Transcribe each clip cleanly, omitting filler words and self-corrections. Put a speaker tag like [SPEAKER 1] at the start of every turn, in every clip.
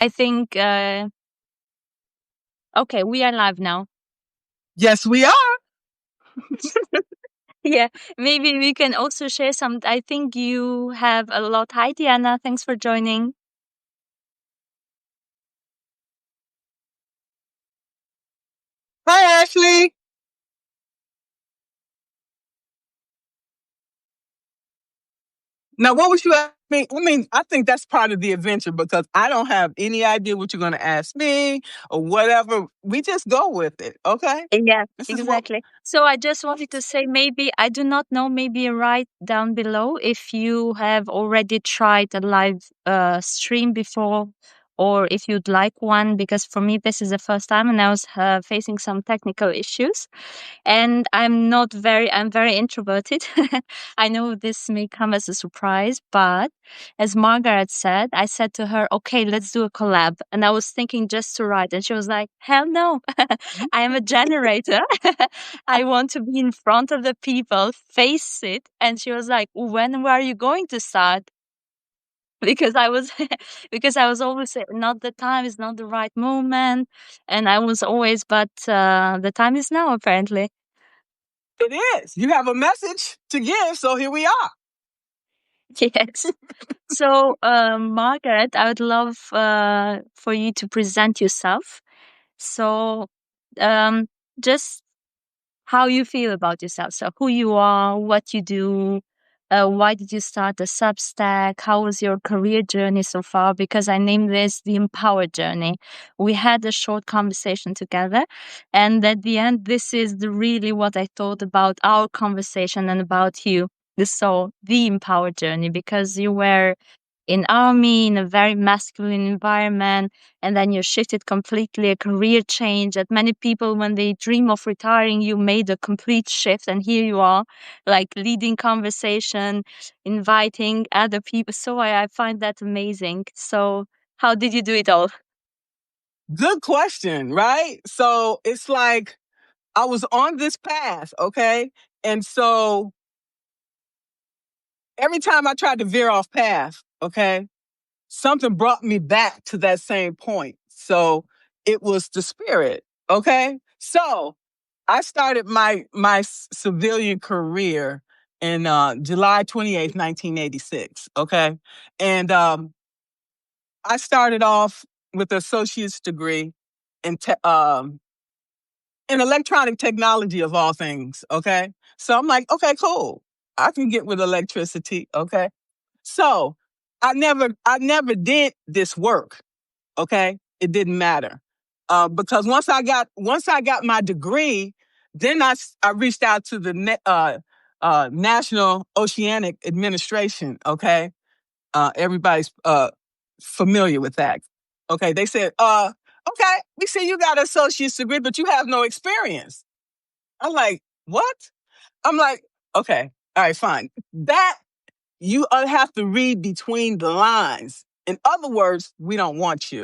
[SPEAKER 1] I think, okay, we are live now.
[SPEAKER 2] Yes, we are.
[SPEAKER 1] Yeah, maybe we can also share some. I think you have a lot. Hi, Diana. Thanks for joining.
[SPEAKER 2] Hi, Ashley. Now, what was you asking me? I mean, I think that's part of the adventure because I don't have any idea what you're going to ask me or whatever. We just go with it, okay?
[SPEAKER 1] Yes,
[SPEAKER 2] This is what.
[SPEAKER 1] exactly. So I just wanted to say maybe, I do not know, maybe write down below if you have already tried a live stream before or if you'd like one, because for me, this is the first time and I was facing some technical issues. And I'm very introverted. I know this may come as a surprise, but as Margaret said, I said to her, okay, let's do a collab. And I was thinking just to write. And she was like, hell no, I am a generator. I want to be in front of the people, face it. And she was like, when are you going to start? Because I was because I was always saying not the time is not the right moment, and I was always, but the time is now apparently.
[SPEAKER 2] It is. You have a message to give, so here we are.
[SPEAKER 1] Yes. So, Margaret, I would love for you to present yourself. So, um, just how you feel about yourself. So, who you are, what you do, why did you start the Substack? How was your career journey so far? Because I named this the Empower Journey. We had a short conversation together, and at the end, this is really what I thought about our conversation and about you. So, the Empower Journey, because you were in army in a very masculine environment, and then you shifted completely, a career change that many people, when they dream of retiring, you made a complete shift, and here you are, like leading conversation, inviting other people. So I find that amazing. So how did you do it all?
[SPEAKER 2] Good question, right? So it's like I was on this path, okay? And so every time I tried to veer off path, okay, something brought me back to that same point. So it was the spirit, okay? So I started my civilian career in July 28th, 1986, okay? And I started off with an associate's degree in in electronic technology of all things, okay? So I'm like, okay, cool. I can get with electricity, okay? So I never did this work, okay? It didn't matter. Because once I got my degree, then I reached out to the National Oceanic Administration, okay? Everybody's familiar with that. Okay, they said, okay, we see you got an associate's degree, but you have no experience. I'm like, what? I'm like, okay, all right, fine. That you have to read between the lines. In other words, we don't want you.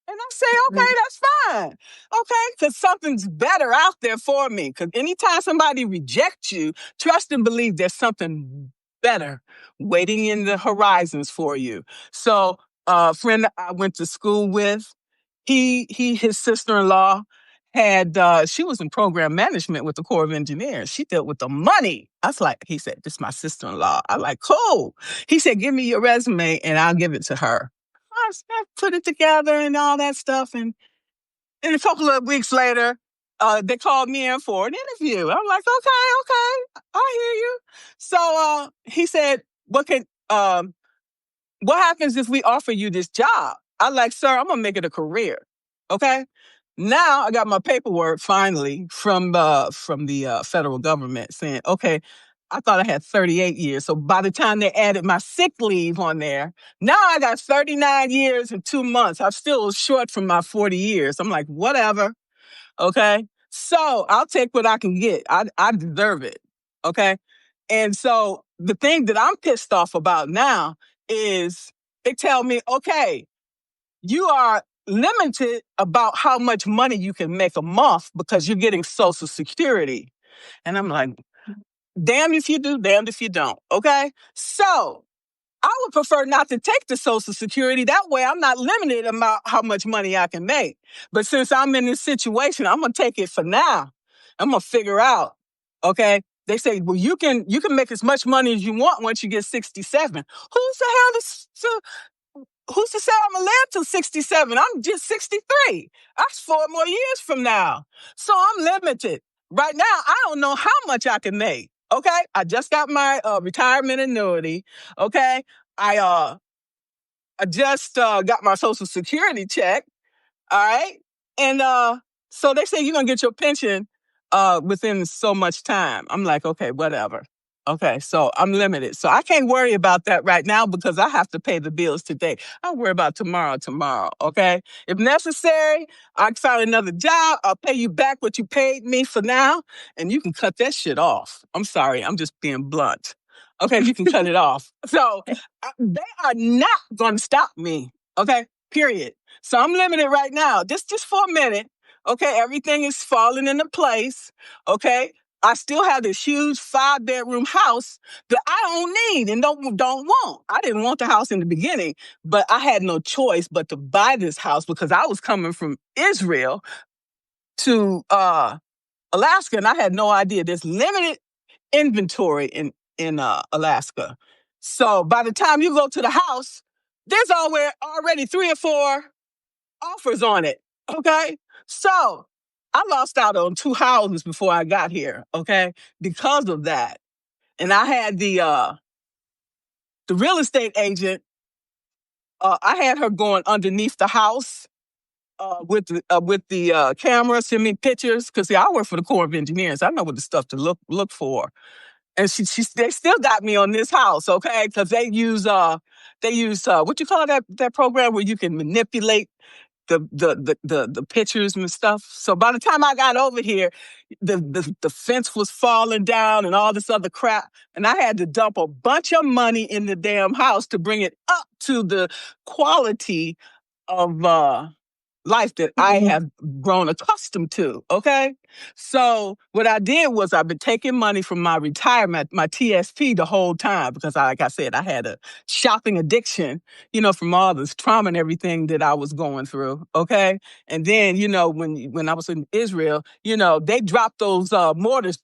[SPEAKER 2] And I say, okay, that's fine. Okay, because something's better out there for me. Because anytime somebody rejects you, trust and believe there's something better waiting in the horizons for you. So, a friend I went to school with, his sister-in-law had, she was in program management with the Corps of Engineers. She dealt with the money. I was like, he said, this is my sister-in-law. I'm like, cool. He said, give me your resume and I'll give it to her. I put it together and all that stuff. And a couple of weeks later, they called me in for an interview. I'm like, okay, I hear you. So he said, what happens if we offer you this job? I'm like, sir, I'm gonna make it a career. Okay. Now I got my paperwork finally from the federal government saying, okay, I thought I had 38 years. So by the time they added my sick leave on there, now I got 39 years and 2 months. I'm still short from my 40 years. I'm like, whatever. Okay. So I'll take what I can get. I deserve it. Okay. And so the thing that I'm pissed off about now is they tell me, okay, you are limited about how much money you can make a month because you're getting Social Security. And I'm like, damn if you do, damned if you don't. Okay. So I would prefer not to take the Social Security. That way I'm not limited about how much money I can make. But since I'm in this situation, I'm gonna take it for now. I'm gonna figure out. Okay. They say, well, you can make as much money as you want once you get 67. Who's the hell who's to say I'm gonna live till 67? I'm just 63. That's 4 more years from now. So I'm limited. Right now, I don't know how much I can make. Okay. I just got my retirement annuity. Okay. I just got my Social Security check. All right. And so they say you're gonna get your pension within so much time. I'm like, okay, whatever. Okay, so I'm limited. So I can't worry about that right now because I have to pay the bills today. I'll worry about tomorrow. Okay. If necessary, I found another job. I'll pay you back what you paid me for now, and you can cut that shit off. I'm sorry, I'm just being blunt. Okay, you can cut it off. So they are not gonna stop me. Okay, period. So I'm limited right now, just for a minute. Okay, everything is falling into place. Okay, I still have this huge 5-bedroom house that I don't need and don't want. I didn't want the house in the beginning, but I had no choice but to buy this house because I was coming from Israel to Alaska, and I had no idea there's limited inventory in Alaska. So by the time you go to the house, there's already 3 or 4 offers on it. Okay. So I lost out on 2 houses before I got here. Okay. Because of that. And I had the real estate agent, I had her going underneath the house with the camera, send me pictures. Cause see, I work for the Corps of Engineers. I know what the stuff to look for. And they still got me on this house, okay? Because they use what you call that program where you can manipulate the pictures and stuff. So by the time I got over here, the fence was falling down and all this other crap, and I had to dump a bunch of money in the damn house to bring it up to the quality of life that I have grown accustomed to. Okay. So what I did was I've been taking money from my retirement, my TSP the whole time, because like I said, I had a shopping addiction, from all this trauma and everything that I was going through. Okay. And then, when I was in Israel, they dropped those mortars.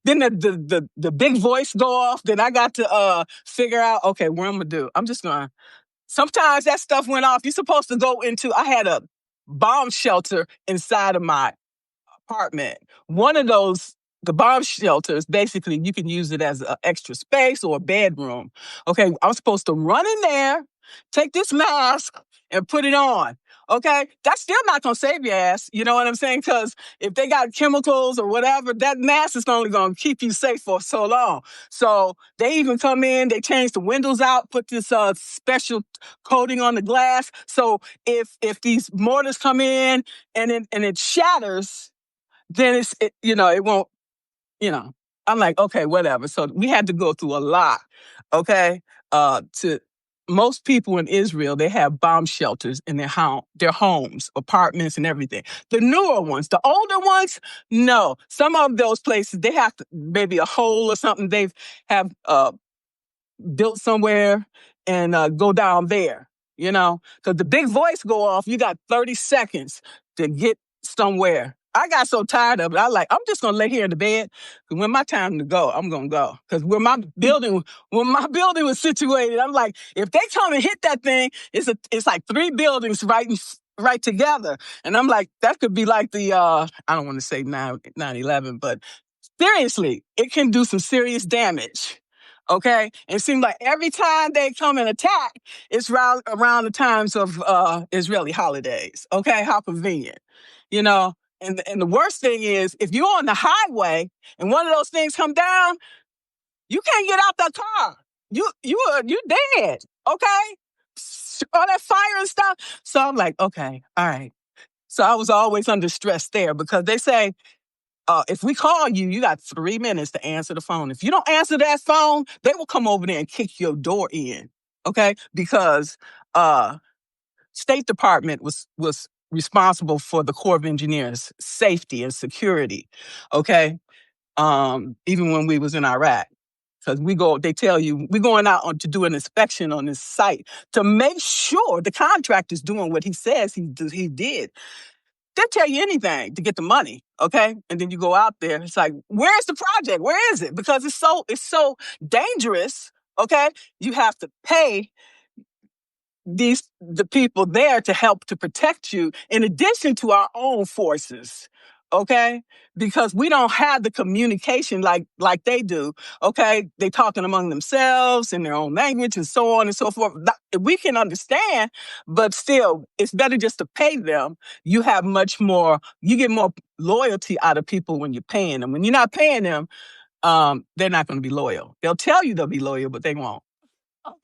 [SPEAKER 2] Then the big voice go off. Then I got to figure out, okay, what I'm gonna do. I'm just gonna Sometimes that stuff went off. You're supposed to go into, I had a bomb shelter inside of my apartment. One of those, the bomb shelters, basically, you can use it as an extra space or a bedroom. Okay, I'm supposed to run in there, take this mask, and put it on. Okay, that's still not gonna save your ass. You know what I'm saying? Because if they got chemicals or whatever, that mask is only gonna keep you safe for so long. So they even come in, they change the windows out, put this special coating on the glass. So if these mortars come in and it shatters, then it won't, you know, I'm like, okay, whatever. So we had to go through a lot. Okay. To most people in Israel, they have bomb shelters in their homes, apartments and everything. The newer ones, the older ones, no. Some of those places, they have maybe a hole or something they've have built somewhere and go down there, because the big voice go off, you got 30 seconds to get somewhere. I got so tired of it. I'm just gonna lay here in the bed. When my time to go, I'm gonna go. Because when my building was situated, I'm like, if they come and hit that thing, it's like 3 buildings right together. And I'm like, that could be like the I don't want to say 9/11, but seriously, it can do some serious damage. Okay. And it seems like every time they come and attack, it's around the times of Israeli holidays. Okay. How convenient, you know? And the worst thing is if you're on the highway and one of those things come down, you can't get out that car. You dead. Okay. All that fire and stuff. So I'm like, okay, all right. So I was always under stress there because they say, if we call you, you got 3 minutes to answer the phone. If you don't answer that phone, they will come over there and kick your door in. Okay, because State Department was responsible for the Corps of Engineers safety and security. Okay, even when we was in Iraq. Because they tell you, we're going out to do an inspection on this site to make sure the contractor's doing what he says he did. They'll tell you anything to get the money, okay? And then you go out there, it's like, where's the project? Where is it? Because it's so dangerous, okay? You have to pay the people there to help to protect you in addition to our own forces, okay? Because we don't have the communication like they do, okay? They talking among themselves in their own language and so on and so forth. We can understand, but still, it's better just to pay them. You get more loyalty out of people when you're paying them. When you're not paying them, they're not going to be loyal. They'll tell you they'll be loyal, but they won't.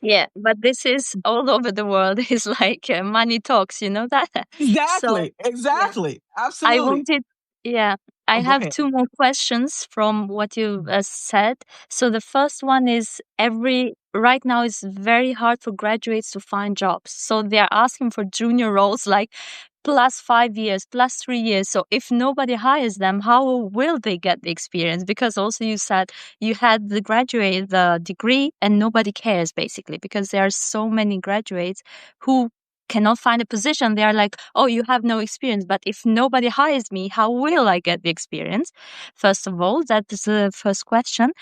[SPEAKER 1] Yeah, but this is all over the world. It's like money talks, you know that? So,
[SPEAKER 2] Exactly,
[SPEAKER 1] yeah.
[SPEAKER 2] exactly,
[SPEAKER 1] I
[SPEAKER 2] absolutely.
[SPEAKER 1] wanted, yeah, I
[SPEAKER 2] Oh, go
[SPEAKER 1] have
[SPEAKER 2] ahead.
[SPEAKER 1] two more questions from what you said. So the first one is right now it's very hard for graduates to find jobs. So they are asking for junior roles like plus 5 years, plus 3 years. So if nobody hires them, how will they get the experience? Because also you said you had the degree and nobody cares basically because there are so many graduates who cannot find a position. They are like, oh, you have no experience. But if nobody hires me, how will I get the experience? First of all, that is the first question.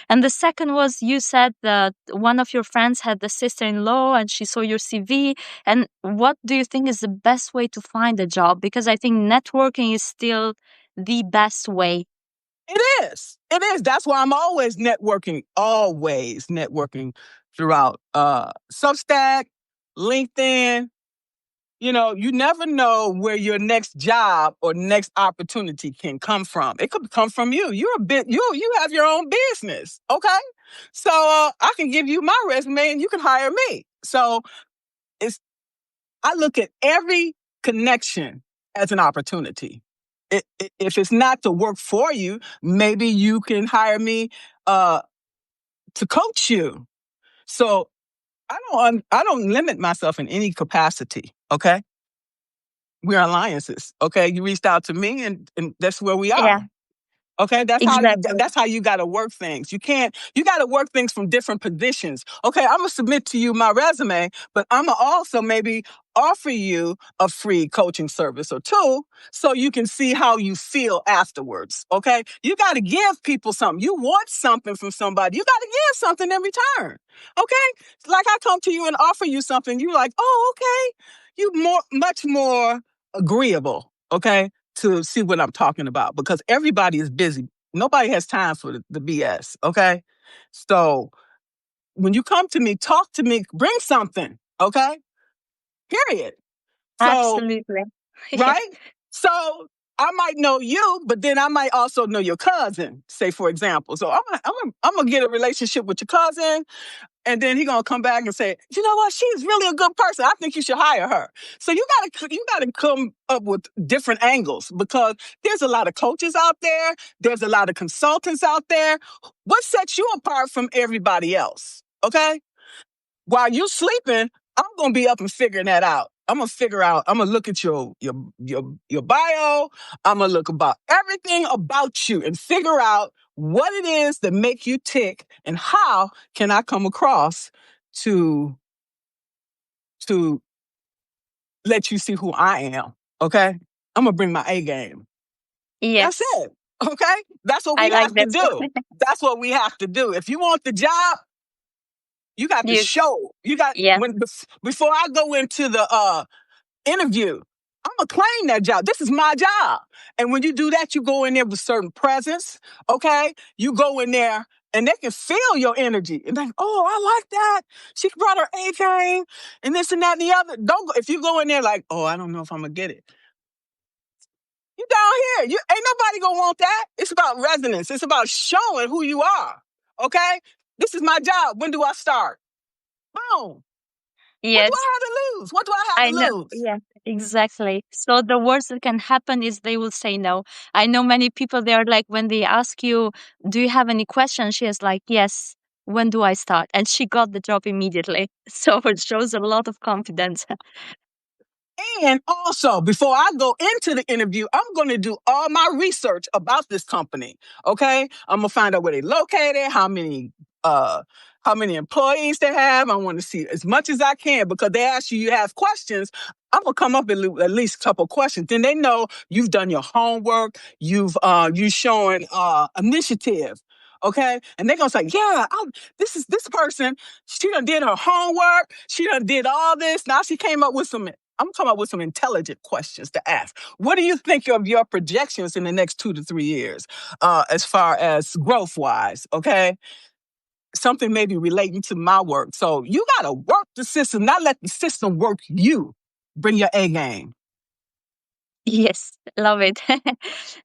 [SPEAKER 1] And the second was you said that one of your friends had the sister-in-law and she saw your CV. And what do you think is the best way to find a job? Because I think networking is still the best way.
[SPEAKER 2] It is. It is. That's why I'm always networking throughout Substack, LinkedIn. You never know where your next job or next opportunity can come from. It could come from you. You have your own business, okay? So I can give you my resume and you can hire me. So it's I look at every connection as an opportunity. If it's not to work for you, maybe you can hire me uh, to coach you. So I don't limit myself in any capacity. Okay, we're alliances. Okay, you reached out to me, and that's where we
[SPEAKER 1] Yeah,
[SPEAKER 2] are. Okay,
[SPEAKER 1] exactly.
[SPEAKER 2] that's how you got to work things. You got to work things from different positions. Okay, I'm gonna submit to you my resume, but I'm gonna also maybe offer you a free coaching service or two so you can see how you feel afterwards. Okay, you got to give people something. You want something from somebody, you got to give something in return. Okay, like I come to you and offer you something, you're like, oh, okay, much more agreeable. Okay, to see what I'm talking about because everybody is busy. Nobody has time for the BS. Okay. So when you come to me, talk to me, bring something. Okay. Period. So,
[SPEAKER 1] Absolutely. Yeah.
[SPEAKER 2] right. So I might know you, but then I might also know your cousin, say, for example. So I'm gonna get a relationship with your cousin. And then he gonna come back and say, you know what? She's really a good person. I think you should hire her. So you gotta come up with different angles because there's a lot of coaches out there. There's a lot of consultants out there. What sets you apart from everybody else? Okay. While you sleeping, I'm gonna be up and figuring that out. I'm gonna figure out. I'm gonna look at your bio. I'm gonna look about everything about you and figure out what it is that make you tick and how can I come across to to let you see who I am. Okay, I'm gonna bring my A game. That's
[SPEAKER 1] Yes,
[SPEAKER 2] it. Okay, that's what
[SPEAKER 1] I
[SPEAKER 2] we
[SPEAKER 1] like
[SPEAKER 2] have to
[SPEAKER 1] that.
[SPEAKER 2] do. That's what we have to do. If you want the job, you got to
[SPEAKER 1] You,
[SPEAKER 2] show. You got
[SPEAKER 1] yeah,
[SPEAKER 2] before I go into the interview. I'm gonna claim that job. This is my job. And when you do that, you go in there with certain presence. Okay, you go in there and they can feel your energy and like, oh, I like that. She brought her A game and this and that and the other. Don't go if you go in there like, oh, I don't know if I'm gonna get it. You down here. You ain't nobody gonna want that. It's about resonance. It's about showing who you are. Okay, this is my job. When do I start? Boom. What do
[SPEAKER 1] yes.
[SPEAKER 2] I have to lose? What do I have
[SPEAKER 1] I
[SPEAKER 2] to
[SPEAKER 1] know.
[SPEAKER 2] lose?
[SPEAKER 1] Yeah, exactly. So the worst that can happen is they will say no. I know many people, they are like, when they ask you, do you have any questions? She is like, yes. When do I start? And she got the job immediately. So it shows a lot of confidence.
[SPEAKER 2] And also, before I go into the interview, I'm going to do all my research about this company. Okay. I'm going to find out where they're located, how many uh, how many employees they have. I want to see as much as I can because they ask you, you have questions. I'm gonna come up with at least a couple questions. Then they know you've done your homework. You showing initiative. Okay, and they're gonna say, yeah, this person. She done did her homework. She done did all this. Now she came up with some. I'm gonna come up with some intelligent questions to ask. What do you think of your projections in the next 2 to 3 years, as far as growth wise? Okay, something maybe relating to my work. So you got to work the system, not let the system work you. Bring your A game.
[SPEAKER 1] Yes, love it.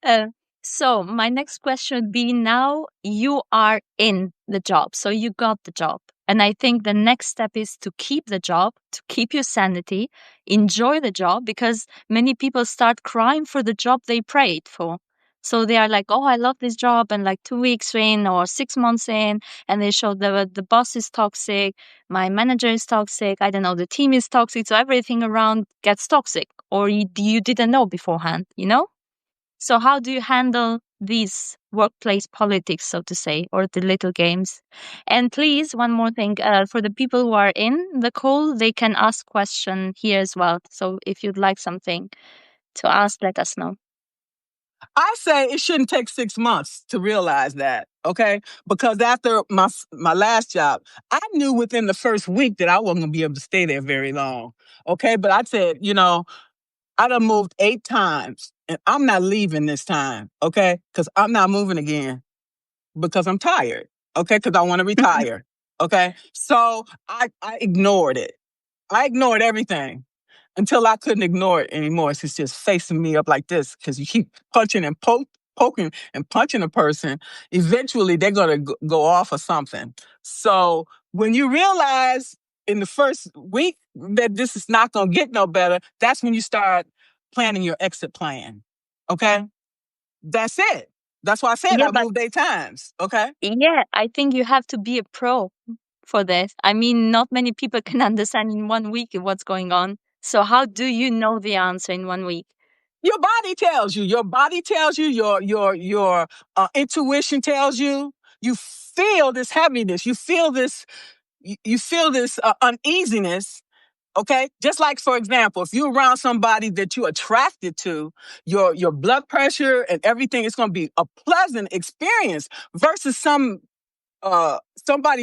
[SPEAKER 1] uh, so my next question would be, now you are in the job. So you got the job. And I think the next step is to keep the job, to keep your sanity, enjoy the job, because many people start crying for the job they prayed for. So they are like, oh, I love this job. And like 2 weeks in or 6 months in, and they show the boss is toxic, my manager is toxic, I don't know, the team is toxic. So everything around gets toxic, or you didn't know beforehand, you know? So how do you handle these workplace politics, so to say, or the little games? And please, one more thing, for the people who are in the call, they can ask question here as well. So if you'd like something to ask, let us know.
[SPEAKER 2] I say it shouldn't take 6 months to realize that. Okay, because after my last job, I knew within the first week that I wasn't gonna be able to stay there very long. Okay, but I said, I done moved 8 times, and I'm not leaving this time. Okay, because I'm not moving again because I'm tired. Okay, because I want to retire. Okay, so I ignored it. I ignored everything until I couldn't ignore it anymore. So it's just facing me up like this because you keep punching and poking and punching a person. Eventually, they're going to go off or something. So when you realize in the first week that this is not going to get no better, that's when you start planning your exit plan. Okay? That's it. That's why I said
[SPEAKER 1] Yeah,
[SPEAKER 2] I
[SPEAKER 1] but
[SPEAKER 2] moved 8 times. Okay?
[SPEAKER 1] yeah, I think you have to be a pro for this. I mean, not many people can understand in 1 week what's going on. So how do you know the answer in 1 week?
[SPEAKER 2] Your body tells you. Your body tells you. Your intuition tells you. You feel this heaviness. You feel this. You feel this uneasiness. Okay, just like for example, if you're around somebody that you're attracted to, your blood pressure and everything is going to be a pleasant experience versus somebody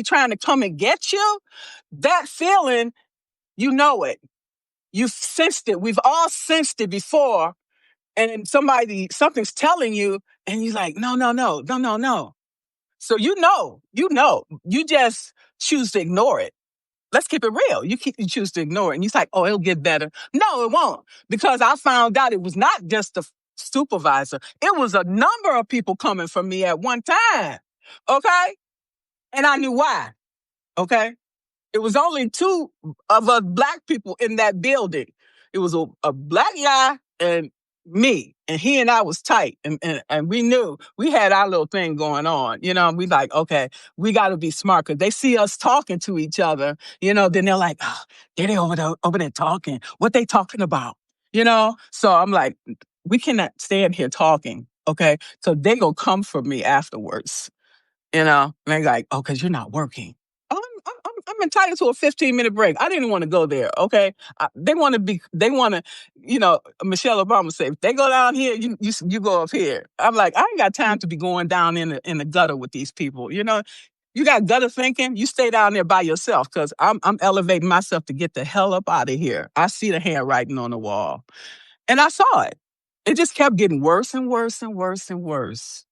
[SPEAKER 2] trying to come and get you. That feeling, you know it. You've sensed it. We've all sensed it before, and something's telling you, and you're like, no, no, no, no, no, no. So you just choose to ignore it. Let's keep it real. You choose to ignore it, and you're like, oh, it'll get better. No, it won't, because I found out it was not just the supervisor. It was a number of people coming from me at one time. Okay, and I knew why. Okay, it was only two of us black people in that building. It was a black guy and me, and he and I was tight, and we knew we had our little thing going on. We like, okay, we got to be smart because they see us talking to each other. Then they're like, oh, they over there talking. What they talking about? So I'm like, we cannot stand here talking. Okay, so they gonna come for me afterwards. And they're like, oh, because you're not working. I'm entitled to a 15-minute break. I didn't want to go there. Okay, they want to. Michelle Obama said, if they go down here, you go up here. I'm like, I ain't got time to be going down in the gutter with these people. You got gutter thinking. You stay down there by yourself because I'm elevating myself to get the hell up out of here. I see the handwriting on the wall, and I saw it. It just kept getting worse and worse and worse and worse.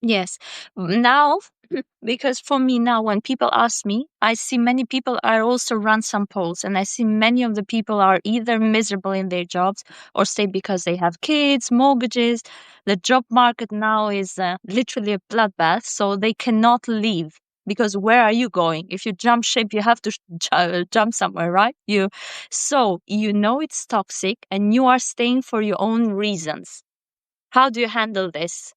[SPEAKER 1] Yes. Now, because for me now, when people ask me, I see many people. I also run some polls, and I see many of the people are either miserable in their jobs or stay because they have kids, mortgages. The job market now is literally a bloodbath, so they cannot leave. Because where are you going? If you jump ship, you have to jump somewhere, right? So you know it's toxic, and you are staying for your own reasons. How do you handle this?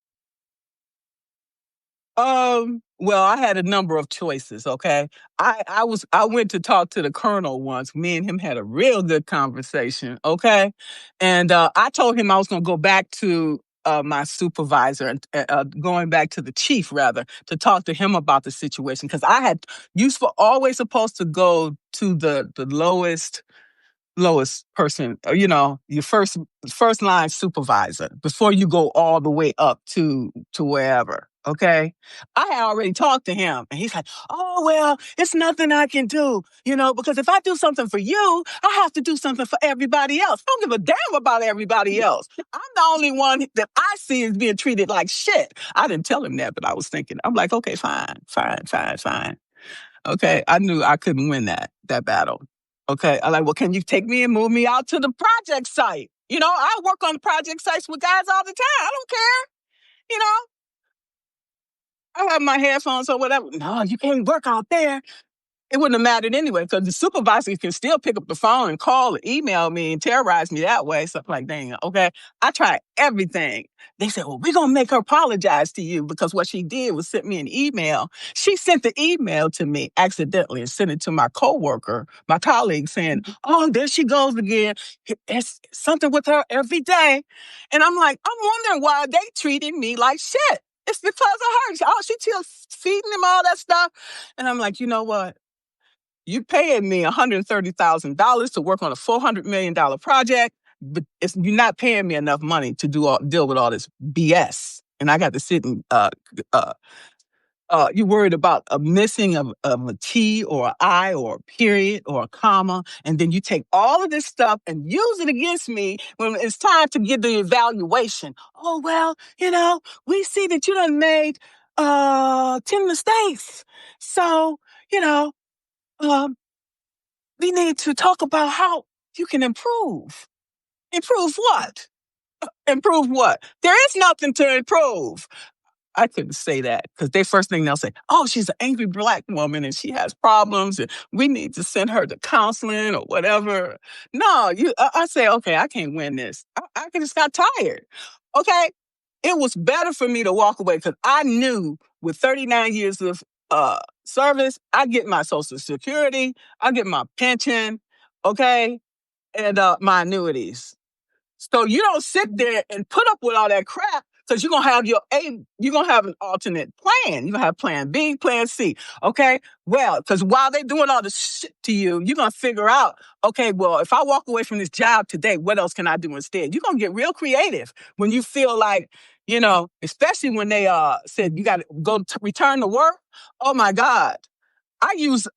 [SPEAKER 2] Well, I had a number of choices, okay? I went to talk to the colonel once. Me and him had a real good conversation, okay? And I told him I was gonna go back to my supervisor and going back to the chief rather to talk to him about the situation because I had always supposed to go to the lowest person, your first line supervisor before you go all the way up to wherever. Okay. I had already talked to him and he's like, oh, well, it's nothing I can do, because if I do something for you, I have to do something for everybody else. I don't give a damn about everybody else. I'm the only one that I see is being treated like shit. I didn't tell him that, but I was thinking, I'm like, okay, fine, fine, fine, fine. Okay, I knew I couldn't win that battle. Okay, I'm like, well, can you take me and move me out to the project site? I work on the project sites with guys all the time. I don't care. I have my headphones or whatever. No, you can't work out there. It wouldn't have mattered anyway because the supervisor can still pick up the phone and call or email me and terrorize me that way. So I'm like, dang, okay. I tried everything. They said, well, we're going to make her apologize to you because what she did was send me an email. She sent the email to me accidentally and sent it to my coworker, my colleague saying, oh, there she goes again. It's something with her every day. And I'm like, I'm wondering why they treated me like shit. It's because of her. Oh, she still feeding them all that stuff. And I'm like, you know what? You paying me $130,000 to work on a $400 million project, but you're not paying me enough money to deal with all this BS. And I got to sit and you're worried about a missing of a T or an I or a period or a comma, and then you take all of this stuff and use it against me when it's time to get the evaluation. Oh, well, we see that you done made 10 mistakes. So, um, we need to talk about how you can improve. Improve what? Improve what? There is nothing to improve. I couldn't say that because they first thing they'll say, oh, she's an angry Black woman and she has problems and we need to send her to counseling or whatever. No, I say, okay, I can't win this. I just got tired. Okay. It was better for me to walk away because I knew with 39 years of service, I get my Social Security, I get my pension, okay, and my annuities. So you don't sit there and put up with all that crap because you're gonna have an alternate plan. You're gonna have plan B, plan C. Okay. Well, because while they're doing all this shit to you, you're gonna figure out, okay, well, if I walk away from this job today, what else can I do instead? You're gonna get real creative when you feel like, especially when they said you gotta go return to work. Oh my God. I used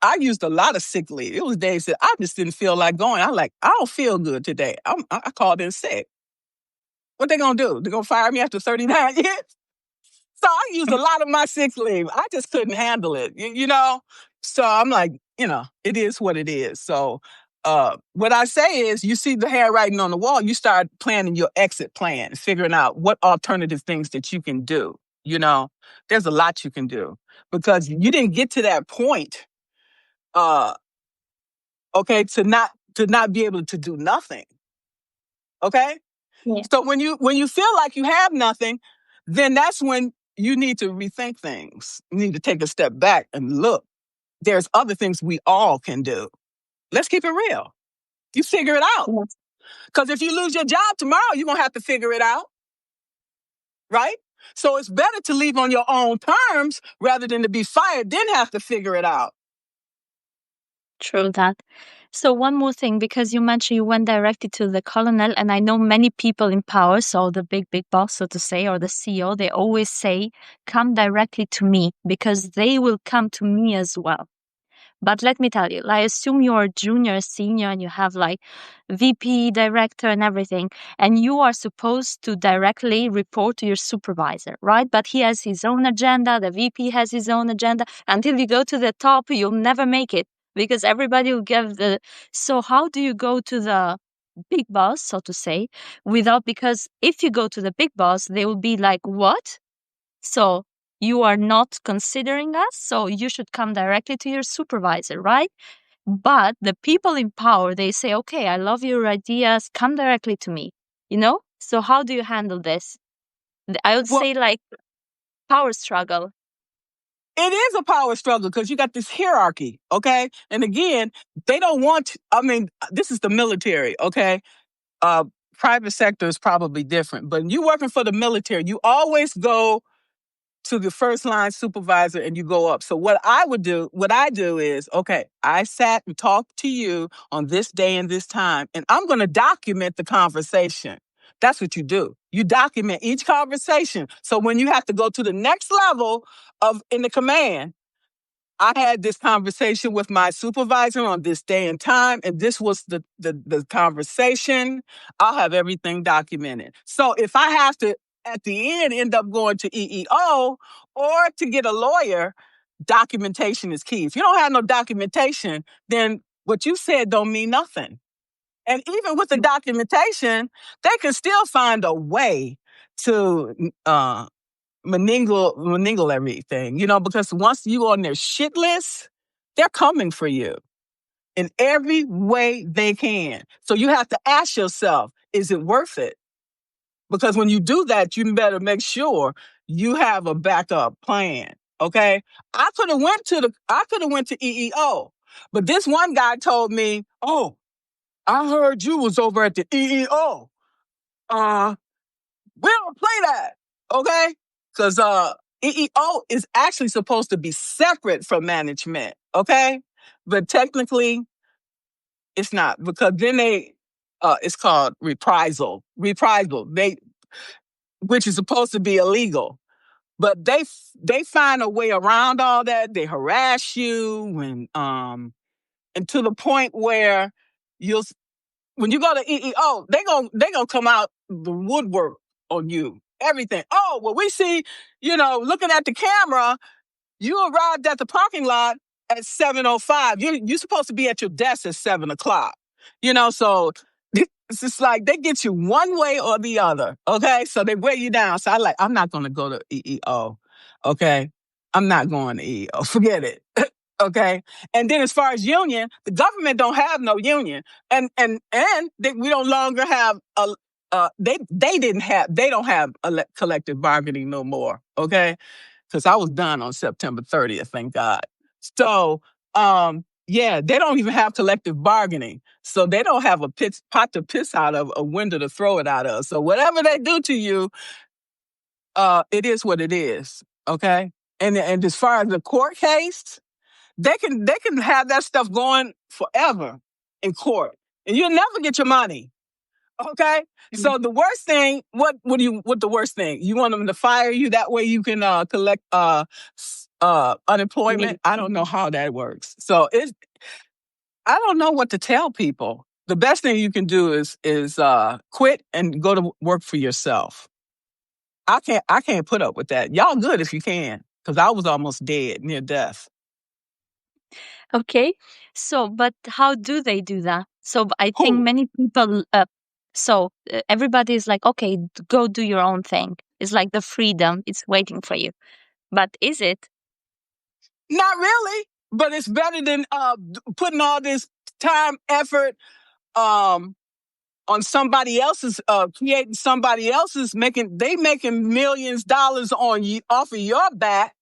[SPEAKER 2] a lot of sick leave. It was days that I just didn't feel like going. I don't feel good today. I called in sick. What they gonna do? They gonna fire me after 39 years? So I used a lot of my sick leave. I just couldn't handle it, So I'm like, it is what it is. So what I say is you see the handwriting on the wall, you start planning your exit plan, figuring out what alternative things that you can do. There's a lot you can do because you didn't get to that point, okay, to not be able to do nothing. Okay?
[SPEAKER 1] Yeah.
[SPEAKER 2] So when you feel like you have nothing, then that's when you need to rethink things. You need to take a step back and look. There's other things we all can do. Let's keep it real. You figure it out.
[SPEAKER 1] Yes.
[SPEAKER 2] Because if you lose your job tomorrow, you're going to have to figure it out. Right? So it's better to leave on your own terms rather than to be fired, then have to figure it out.
[SPEAKER 1] True that. So one more thing, because you mentioned you went directly to the colonel, and I know many people in power, so the big boss, so to say, or the CEO, they always say, come directly to me because they will come to me as well. But let me tell you, I assume you're junior, senior, and you have like VP, director, and everything, and you are supposed to directly report to your supervisor, right? But he has his own agenda, the VP has his own agenda. Until you go to the top, you'll never make it because everybody will give the. So, how do you go to the big boss, so to say, because if you go to the big boss, they will be like, what? So, you are not considering us, so you should come directly to your supervisor, right? But the people in power, they say, okay, I love your ideas, come directly to me, So how do you handle this? I would
[SPEAKER 2] Well,
[SPEAKER 1] say like power struggle.
[SPEAKER 2] it is a power struggle because you got this hierarchy, okay? And again, they don't want, this is the military, okay? private sector is probably different, but you working for the military, you always go to the first line supervisor and you go up. So what I do is, okay, I sat and talked to you on this day and this time, and I'm going to document the conversation. That's what you do. You document each conversation. So when you have to go to the next level of in the command, I had this conversation with my supervisor on this day and time, and this was the conversation. I'll have everything documented. So if I have to, at the end up going to EEO or to get a lawyer, documentation is key. If you don't have no documentation, then what you said don't mean nothing. And even with the documentation, they can still find a way to manangle everything, because once you on their shit list, they're coming for you in every way they can. So you have to ask yourself, is it worth it? Because when you do that, you better make sure you have a backup plan. Okay. I could have went to EEO, but this one guy told me, "Oh, I heard you was over at the EEO. We don't play that, okay? Because EEO is actually supposed to be separate from management, okay? But technically, it's not, because then it's called reprisal, which is supposed to be illegal. But they find a way around all that. They harass you and to the point where you'll when you go to EEO, they gonna come out the woodwork on you. Everything. Oh, well, we see, looking at the camera, you arrived at the parking lot at 7:05. You're supposed to be at your desk at 7 o'clock. So it's just like they get you one way or the other. Okay. So they weigh you down. So I'm not gonna go to EEO. Okay. I'm not going to EEO. Forget it. Okay. And then as far as union, the government don't have no union. And we don't longer have they don't have collective bargaining no more. Okay. Because I was done on September 30th, thank God. So yeah, they don't even have collective bargaining. So they don't have a pot to piss out of, a window to throw it out of. So whatever they do to you, it is what it is. Okay. And as far as the court case, they can have that stuff going forever in court, and you'll never get your money. Okay, so the worst thing, what the worst thing? You want them to fire you, that way you can collect unemployment. I don't know how that works. So I don't know what to tell people. The best thing you can do is quit and go to work for yourself. I can't put up with that. Y'all good if you can, because I was almost dead, near death.
[SPEAKER 1] Okay. So, but how do they do that? So, I think
[SPEAKER 2] Who?
[SPEAKER 1] many people, everybody is like, okay, go do your own thing. It's like the freedom, it's waiting for you. But is it?
[SPEAKER 2] Not really, but it's better than putting all this time, effort on somebody else's, creating somebody else's, making millions of dollars on you, off of your back.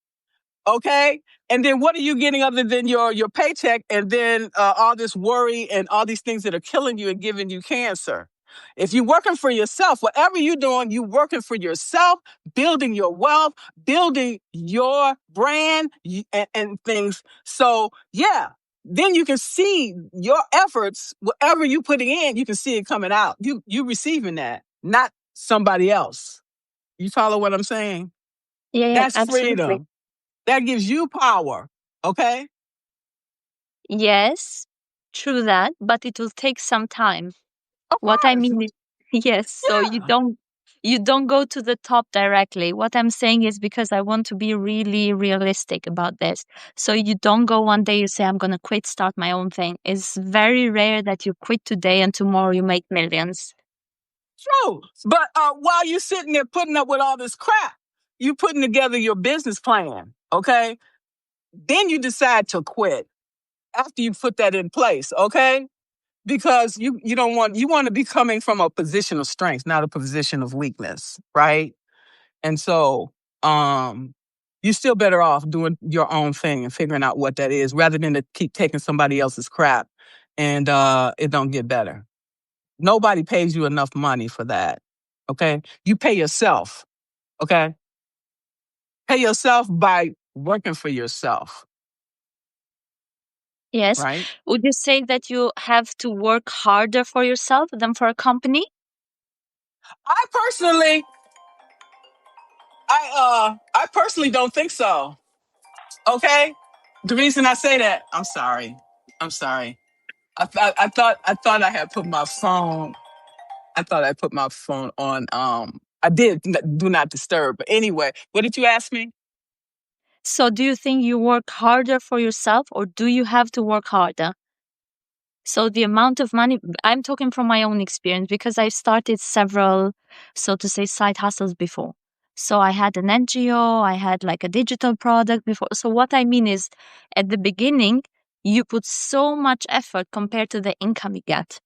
[SPEAKER 2] Okay. And then what are you getting other than your paycheck? And then all this worry and all these things that are killing you and giving you cancer. If you're working for yourself, whatever you're doing, you're working for yourself, building your wealth, building your brand and things. So yeah, then you can see your efforts, whatever you're putting in, you can see it coming out. You receiving that, not somebody else. You follow what I'm saying?
[SPEAKER 1] Yeah, yeah,
[SPEAKER 2] That's
[SPEAKER 1] absolutely.
[SPEAKER 2] freedom. That gives you power. Okay?
[SPEAKER 1] Yes, true that, but it will take some time.
[SPEAKER 2] Of
[SPEAKER 1] What I
[SPEAKER 2] course.
[SPEAKER 1] mean is, yes, so
[SPEAKER 2] Yeah.
[SPEAKER 1] you don't go to the top directly. What I'm saying is, because I want to be really realistic about this. So you don't go one day, you say, I'm going to quit, start my own thing. It's very rare that you quit today and tomorrow you make millions.
[SPEAKER 2] True. But while you're sitting there putting up with all this crap, you putting together your business plan. Okay? Then you decide to quit after you put that in place. Okay? Because you don't want, you want to be coming from a position of strength, not a position of weakness, right? And so you're still better off doing your own thing and figuring out what that is, rather than to keep taking somebody else's crap and it don't get better. Nobody pays you enough money for that. Okay. You pay yourself. Okay. Pay yourself by working for yourself.
[SPEAKER 1] Yes.
[SPEAKER 2] Right.
[SPEAKER 1] Would you say that you have to work harder for yourself than for a company?
[SPEAKER 2] I personally, I personally don't think so. Okay. The reason I say that, I'm sorry. I'm sorry. I thought I had put my phone. I thought I put my phone on. I did do not disturb. But anyway, what did you ask me?
[SPEAKER 1] So, do you think you work harder for yourself or do you have to work harder? So, the amount of money, I'm talking from my own experience because I've started several, so to say, side hustles before. So, I had an NGO, I had like a digital product before. So, what I mean is at the beginning, you put so much effort compared to the income you get.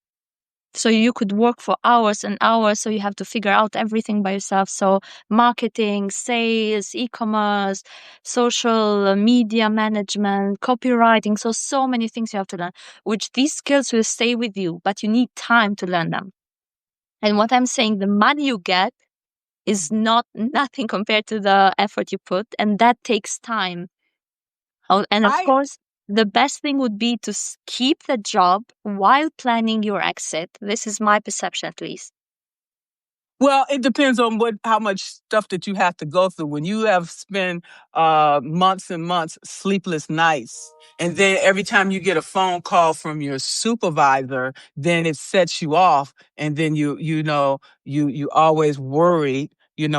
[SPEAKER 1] So you could work for hours and hours. So you have to figure out everything by yourself. So marketing, sales, e-commerce, social media management, copywriting. So many things you have to learn, which these skills will stay with you, but you need time to learn them. And what I'm saying, the money you get is not nothing compared to the effort you put. And that takes time. Oh, and of
[SPEAKER 2] I
[SPEAKER 1] course, the best thing would be to keep the job while planning your exit. This is my perception, at least.
[SPEAKER 2] Well, it depends on how much stuff that you have to go through. When you have spent months and months, sleepless nights, and then every time you get a phone call from your supervisor, then it sets you off, and then you always worry,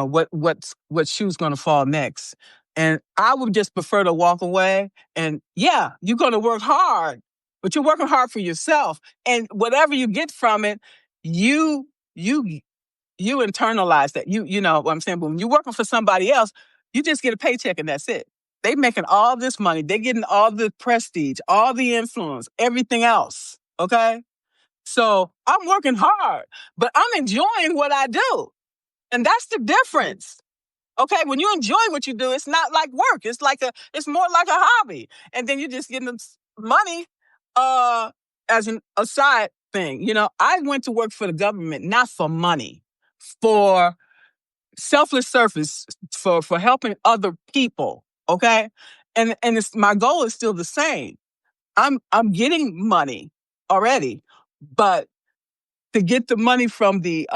[SPEAKER 2] what shoe's going to fall next. And I would just prefer to walk away. And yeah, you're going to work hard, but you're working hard for yourself, and whatever you get from it, you you you internalize that. You know what I'm saying? But when you're working for somebody else, you just get a paycheck and that's it. They making all this money. They getting all the prestige, all the influence, everything else. Okay. So I'm working hard, but I'm enjoying what I do. And that's the difference. Okay. When you enjoy what you do, it's not like work. It's more like a hobby. And then you're just getting money as a side thing. I went to work for the government, not for money, for selfless service, for helping other people. Okay. And my goal is still the same. I'm getting money already, but to get the money from the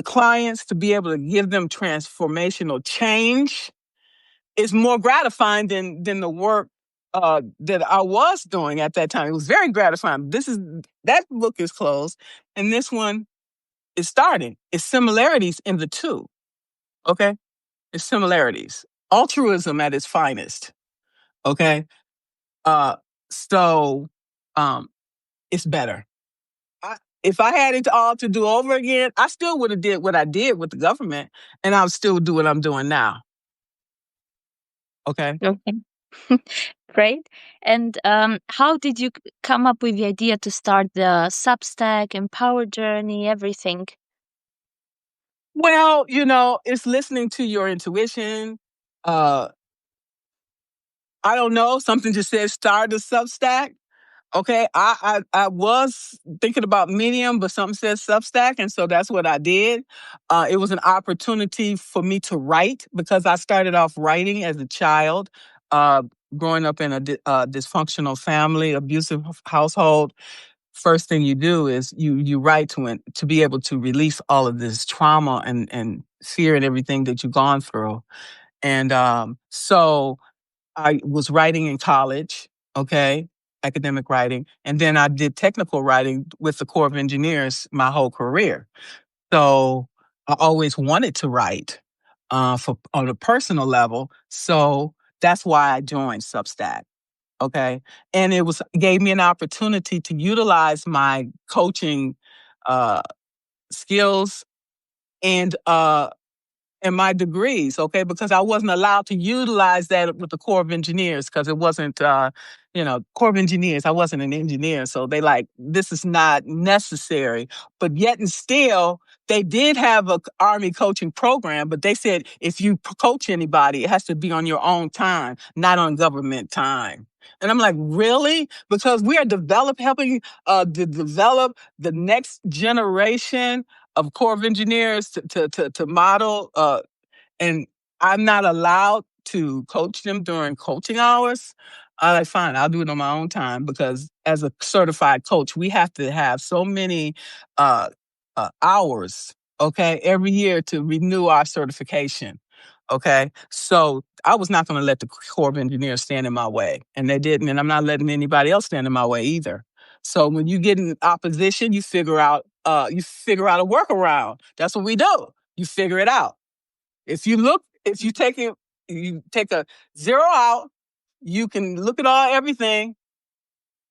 [SPEAKER 2] clients to be able to give them transformational change is more gratifying than the work that I was doing at that time. It was very gratifying. That book is closed, and this one is starting. It's similarities in the two. Okay, it's similarities. Altruism at its finest. Okay, uh, so it's better. If I had it all to do over again, I still would have did what I did with the government, and I would still do what I'm doing now. Okay.
[SPEAKER 1] Okay. Great. And how did you come up with the idea to start the Substack, Empower Journey, everything?
[SPEAKER 2] Well, it's listening to your intuition. Uh, I don't know. Something just said start a Substack. Okay, I was thinking about Medium, but something said Substack, and so that's what I did. It was an opportunity for me to write because I started off writing as a child, uh, growing up in a dysfunctional family, abusive household. First thing you do is you write to be able to release all of this trauma and fear and everything that you've gone through. And so I was writing in college, okay, academic writing, and then I did technical writing with the Corps of Engineers my whole career. So I always wanted to write for on a personal level. So that's why I joined Substack. Okay, and it gave me an opportunity to utilize my coaching uh, skills and my degrees, okay, because I wasn't allowed to utilize that with the Corps of Engineers because it wasn't, Corps of Engineers. I wasn't an engineer, so they like this is not necessary. But yet and still, they did have a Army coaching program, but they said if you coach anybody, it has to be on your own time, not on government time. And I'm like, really? Because we are helping to develop the next generation of Corps of Engineers to model and I'm not allowed to coach them during coaching hours. I'm like, fine, I'll do it on my own time because as a certified coach, we have to have so many uh, hours, okay, every year to renew our certification. Okay, so I was not going to let the Corps of Engineers stand in my way, and they didn't, and I'm not letting anybody else stand in my way either. So when you get in opposition, you figure out a workaround. That's what we do. You figure it out. If you take a zero out, you can look at everything,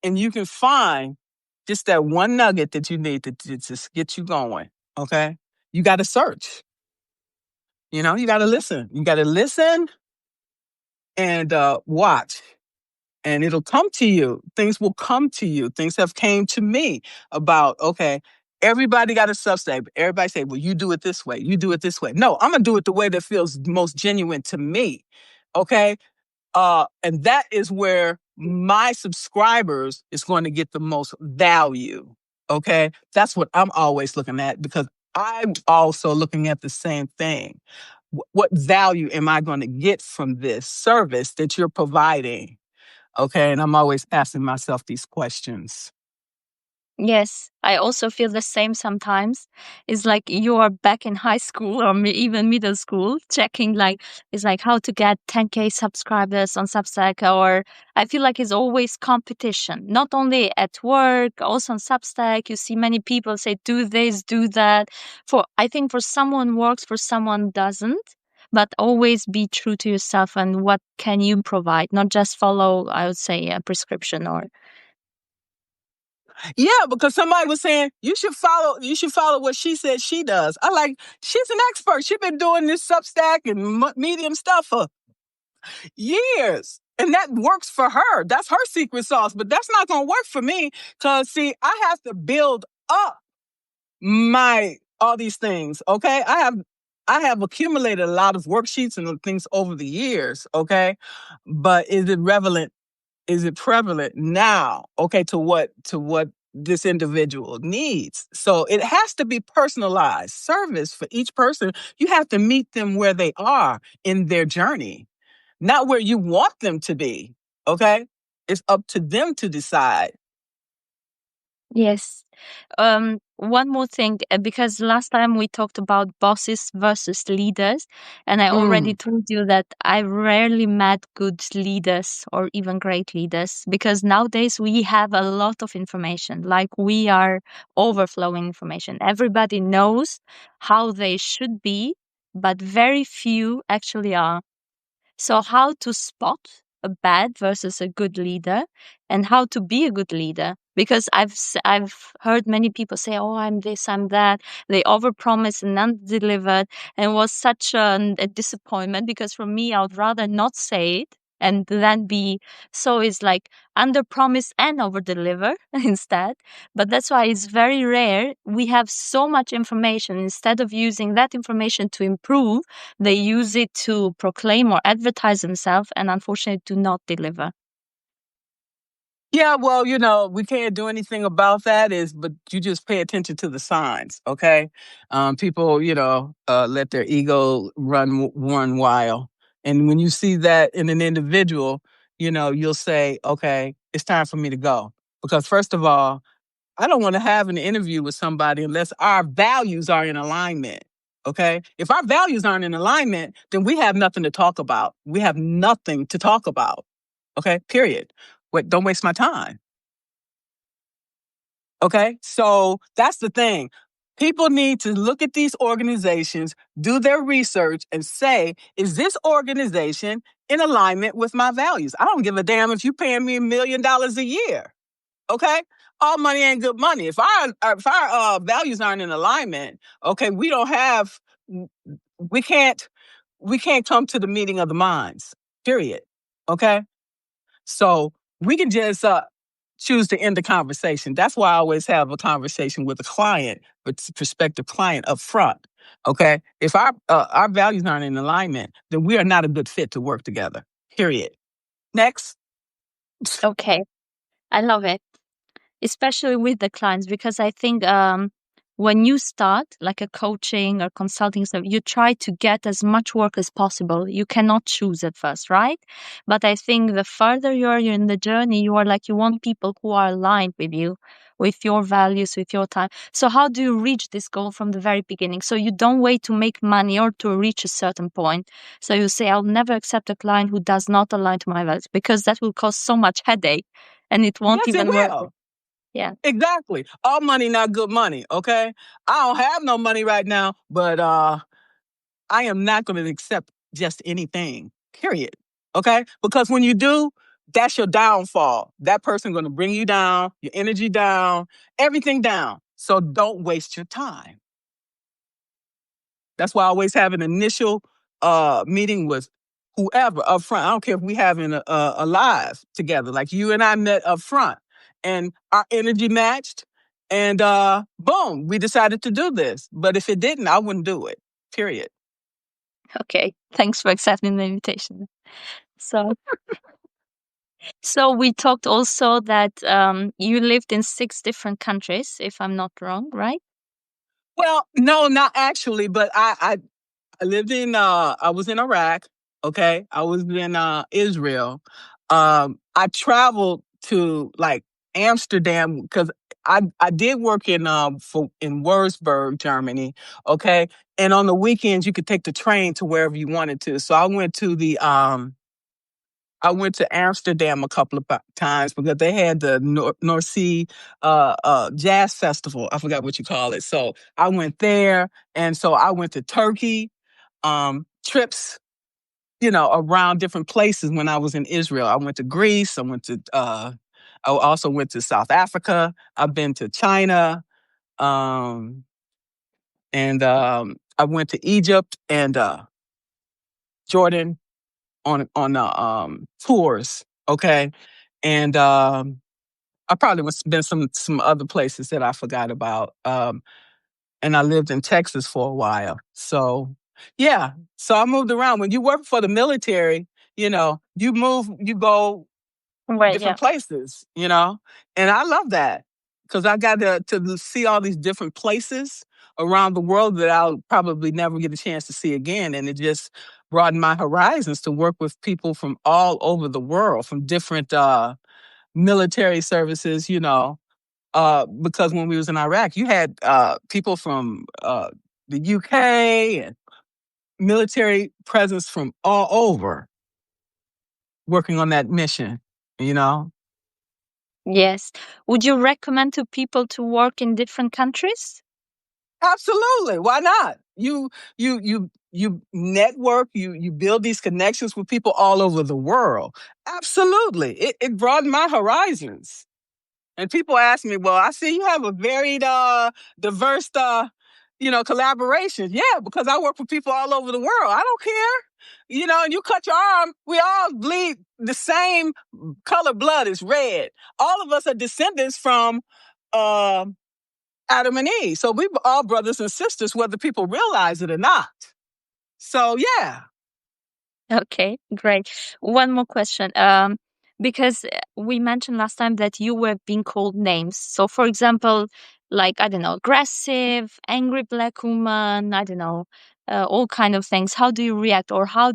[SPEAKER 2] and you can find just that one nugget that you need to just get you going. Okay, you got to search. You got to listen. You got to listen and watch, and it'll come to you. Things will come to you. Things have came to me about okay. Everybody got a substack. Everybody say, well, you do it this way. You do it this way. No, I'm going to do it the way that feels most genuine to me. Okay. And that is where my subscribers is going to get the most value. Okay. That's what I'm always looking at because I'm also looking at the same thing. What value am I going to get from this service that you're providing? Okay. And I'm always asking myself these questions.
[SPEAKER 1] Yes, I also feel the same sometimes. It's like you are back in high school or even middle school, checking it's like how to get 10K subscribers on Substack. Or I feel like it's always competition, not only at work, also on Substack. You see many people say, do this, do that. I think for someone works, for someone doesn't. But always be true to yourself and what can you provide, not just follow, I would say, a prescription or
[SPEAKER 2] Yeah, because somebody was saying you should follow what she said she does. I like she's an expert. She's been doing this Substack and Medium stuff for years. And that works for her. That's her secret sauce. But that's not gonna work for me. Cause see, I have to build up my all these things. Okay. I have accumulated a lot of worksheets and things over the years. Okay. But is it prevalent now, okay, to what this individual needs? So it has to be personalized service for each person. You have to meet them where they are in their journey, not where you want them to be. Okay, it's up to them to decide.
[SPEAKER 1] yes. One more thing, because last time we talked about bosses versus leaders, and I already
[SPEAKER 2] Mm.
[SPEAKER 1] told you that I rarely met good leaders or even great leaders because nowadays we have a lot of information, like we are overflowing information. Everybody knows how they should be, but very few actually are. So, how to spot a bad versus a good leader and how to be a good leader? Because I've heard many people say, "Oh, I'm this, I'm that." They overpromise and undelivered, and it was such a disappointment. Because for me, I would rather not say it and then be so. It's like underpromise and overdeliver instead. But that's why it's very rare. We have so much information. Instead of using that information to improve, they use it to proclaim or advertise themselves and unfortunately do not deliver.
[SPEAKER 2] Yeah, well, we can't do anything about that. But you just pay attention to the signs, okay? People, let their ego run wild, and when you see that in an individual, you'll say, okay, it's time for me to go. Because first of all, I don't want to have an interview with somebody unless our values are in alignment. Okay. If our values aren't in alignment, then we have nothing to talk about. We have nothing to talk about. Okay. Period. Wait, don't waste my time. Okay. So that's the thing. People need to look at these organizations, do their research, and say, is this organization in alignment with my values? I don't give a damn if you're paying me $1 million a year. Okay, all money ain't good money. If our values aren't in alignment, okay, we can't we can't come to the meeting of the minds. Period. Okay, so we can just choose to end the conversation. That's why I always have a conversation with a client, with the prospective client up front. Okay, if our values aren't in alignment, then we are not a good fit to work together. Period. Next.
[SPEAKER 1] Okay. I love it, especially with the clients, because I think when you start like a coaching or consulting stuff, you try to get as much work as possible. You cannot choose at first, right? But I think the further you're in the journey, you are like you want people who are aligned with you, with your values, with your time. So how do you reach this goal from the very beginning? So you don't wait to make money or to reach a certain point. So you say, I'll never accept a client who does not align to my values, because that will cause so much headache and it won't
[SPEAKER 2] Yes, it
[SPEAKER 1] even work.
[SPEAKER 2] will.
[SPEAKER 1] Yeah.
[SPEAKER 2] Exactly. All money, not good money. Okay. I don't have no money right now, but I am not going to accept just anything. Period. Okay. Because when you do, that's your downfall. That person going to bring you down, your energy down, everything down. So don't waste your time. That's why I always have an initial meeting with whoever up front. I don't care if we having a live together, like you and I met up front, and our energy matched, and boom, we decided to do this. But if it didn't, I wouldn't do it. Period.
[SPEAKER 1] Okay. Thanks for accepting the invitation. So, so we talked also that you lived in 6 different countries, if I'm not wrong, right?
[SPEAKER 2] Well, no, not actually, but I lived in I was in Iraq, okay? I was in Israel. I traveled to like Amsterdam because I did work in Würzburg, Germany, okay? And on the weekends you could take the train to wherever you wanted to. So I went to Amsterdam a couple of times because they had the North Sea Jazz Festival. I forgot what you call it. So I went there, and so I went to Turkey. Trips, around different places when I was in Israel. I went to Greece. I also went to South Africa. I've been to China, um, and I went to Egypt and Jordan on tours. Okay, and I probably was been some other places that I forgot about. And I lived in Texas for a while. So, yeah. So I moved around. When you work for the military, you move, you go
[SPEAKER 1] Right. Yeah.
[SPEAKER 2] different places, and I love that because I got to see all these different places around the world that I'll probably never get a chance to see again. And it just broadened my horizons to work with people from all over the world, from different military services, because when we was in Iraq, you had people from the UK and military presence from all over working on that mission. You know,
[SPEAKER 1] Yes. Would you recommend to people to work in different countries?
[SPEAKER 2] absolutely. Why not? You network. You build these connections with people all over the world. Absolutely, it broadened my horizons. And people ask me, well, I see you have a varied, diverse, collaborations. Yeah, because I work with people all over the world. I don't care. And you cut your arm, we all bleed the same color blood is red. All of us are descendants from uh, Adam and Eve. So we all brothers and sisters, whether people realize it or not. So, yeah.
[SPEAKER 1] Okay, great. One more question. Because we mentioned last time that you were being called names. So, for example, like I don't know, aggressive, angry black woman. I don't know, all kind of things. How do you react, or how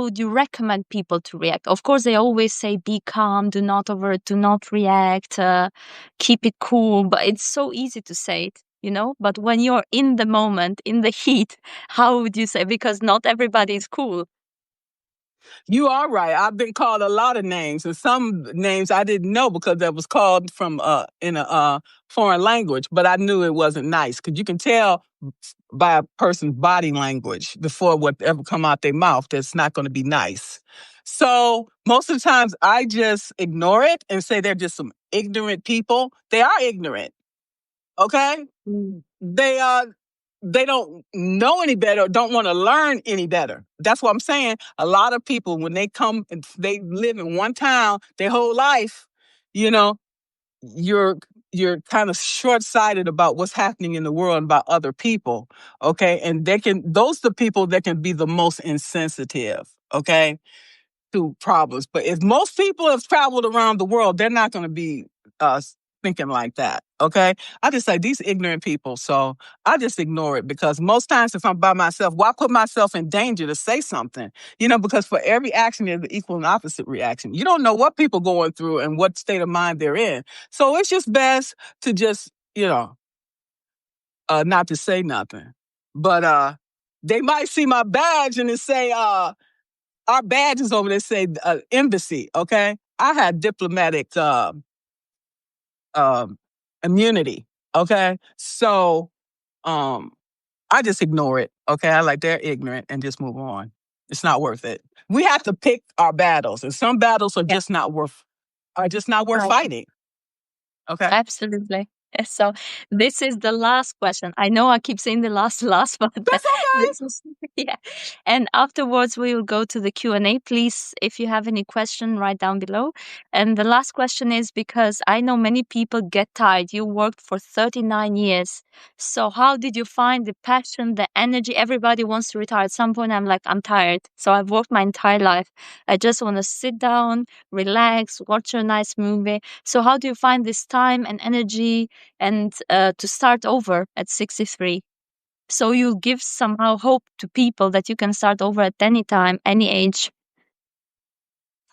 [SPEAKER 1] would you recommend people to react? Of course, they always say be calm, do not react, keep it cool. But it's so easy to say it. But when you're in the moment, in the heat, how would you say? Because not everybody is cool.
[SPEAKER 2] You are right. I've been called a lot of names, and some names I didn't know because that was called from in a foreign language, but I knew it wasn't nice because you can tell by a person's body language before whatever come out their mouth that's not going to be nice. So most of the times I just ignore it and say they're just some ignorant people. They are ignorant. Okay, they they don't know any better or don't want to learn any better. That's what I'm saying. A lot of people, when they come and they live in one town their whole life, you know, you're you're kind of short-sighted about what's happening in the world and about other people. Okay. And those are the people that can be the most insensitive. Okay. to problems. But if most people have traveled around the world, they're not going to be uh, thinking like that. Okay. I just say these ignorant people. So I just ignore it because most times if I'm by myself, why put myself in danger to say something? Because for every action, there's an equal and opposite reaction. You don't know what people going through and what state of mind they're in. So it's just best to just, not to say nothing. But they might see my badge and it say, our badges over there say embassy, okay? I had diplomatic um, immunity, okay? So I just ignore it, okay? I like they're ignorant and just move on. It's not worth it. We have to pick our battles, and some battles are
[SPEAKER 1] Yeah,
[SPEAKER 2] just not worth
[SPEAKER 1] right.
[SPEAKER 2] fighting, okay?
[SPEAKER 1] Absolutely. So this is the last question. I know I keep saying the last, but
[SPEAKER 2] That's okay.
[SPEAKER 1] this is yeah. And afterwards we will go to the Q&A. Please, if you have any question, write down below. And the last question is because I know many people get tired. You worked for 39 years. So how did you find the passion, the energy? Everybody wants to retire. At some point I'm like, I'm tired. So I've worked my entire life. I just want to sit down, relax, watch a nice movie. So how do you find this time and energy and to start over at 63? So you'll give somehow hope to people that you can start over at any time, any age.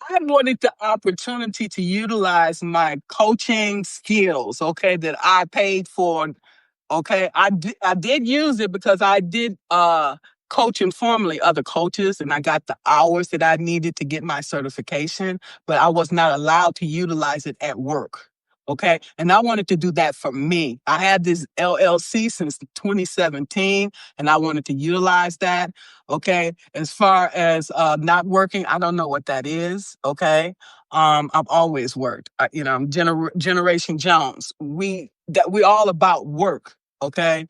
[SPEAKER 2] I wanted the opportunity to utilize my coaching skills, okay, that I paid for. Okay, I did use it because I did coach informally other coaches, and I got the hours that I needed to get my certification, but I was not allowed to utilize it at work. Okay, and I wanted to do that for me. I had this LLC since 2017, and I wanted to utilize that. Okay, as far as not working, I don't know what that is. Okay, I've always worked. I'm Generation Jones. We all about work. Okay.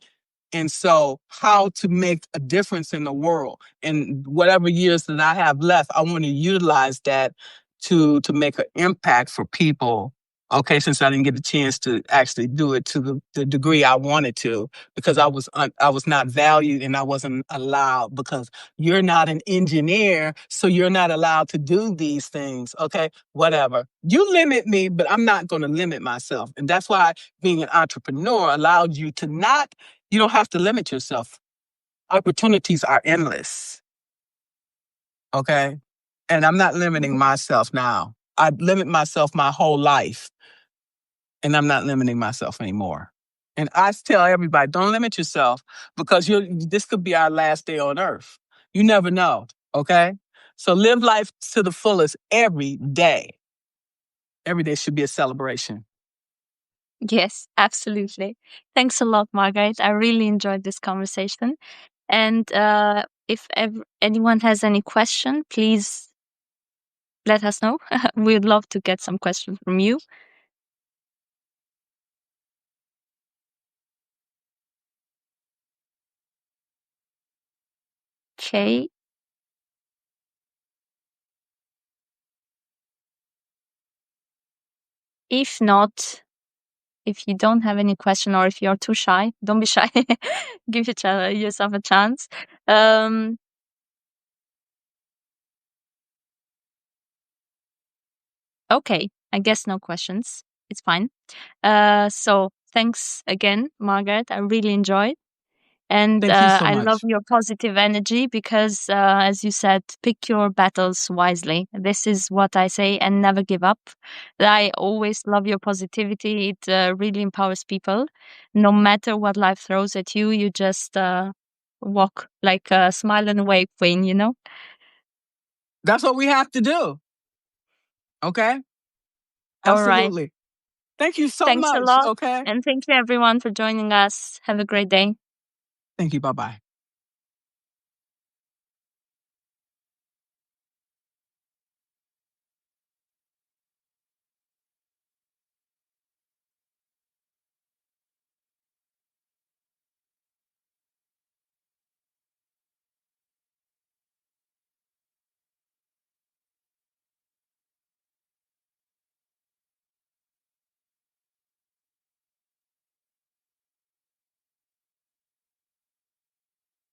[SPEAKER 2] And so, how to make a difference in the world, in whatever years that I have left, I want to utilize that to make an impact for people. Okay, since I didn't get a chance to actually do it to the degree I wanted to, because I was not valued and I wasn't allowed because you're not an engineer, so you're not allowed to do these things. Okay, whatever. You limit me, but I'm not going to limit myself, and that's why being an entrepreneur allows you to not you don't have to limit yourself. Opportunities are endless. Okay. And I'm not limiting
[SPEAKER 1] Mhm.
[SPEAKER 2] myself now. I limit myself my whole life, and I'm not limiting myself anymore. And I tell everybody, don't limit yourself because this could be our last day on earth. You never know. Okay. So live life to the fullest every day. Every day should be a celebration.
[SPEAKER 1] Yes, absolutely. Thanks a lot, Margaret. I really enjoyed this conversation. And if anyone has any question, please let us know. We'd love to get some questions from you. Okay. If not, if you don't have any question or if you're too shy, don't be shy. Give yourself a chance. Um, okay, I guess no questions. It's fine. So thanks again, Margaret. I really enjoyed. And
[SPEAKER 2] Thank you so
[SPEAKER 1] I love
[SPEAKER 2] much.
[SPEAKER 1] your positive energy because, as you said, pick your battles wisely. This is what I say and never give up. I always love your positivity. It really empowers people. No matter what life throws at you, you just walk like a smile and wave queen, you know?
[SPEAKER 2] That's what we have to do. Okay.
[SPEAKER 1] All right.
[SPEAKER 2] Absolutely. Thank you so
[SPEAKER 1] Thanks a
[SPEAKER 2] much.
[SPEAKER 1] lot.
[SPEAKER 2] Okay.
[SPEAKER 1] And thank you, everyone, for joining us. Have a great day.
[SPEAKER 2] Thank you. Bye bye.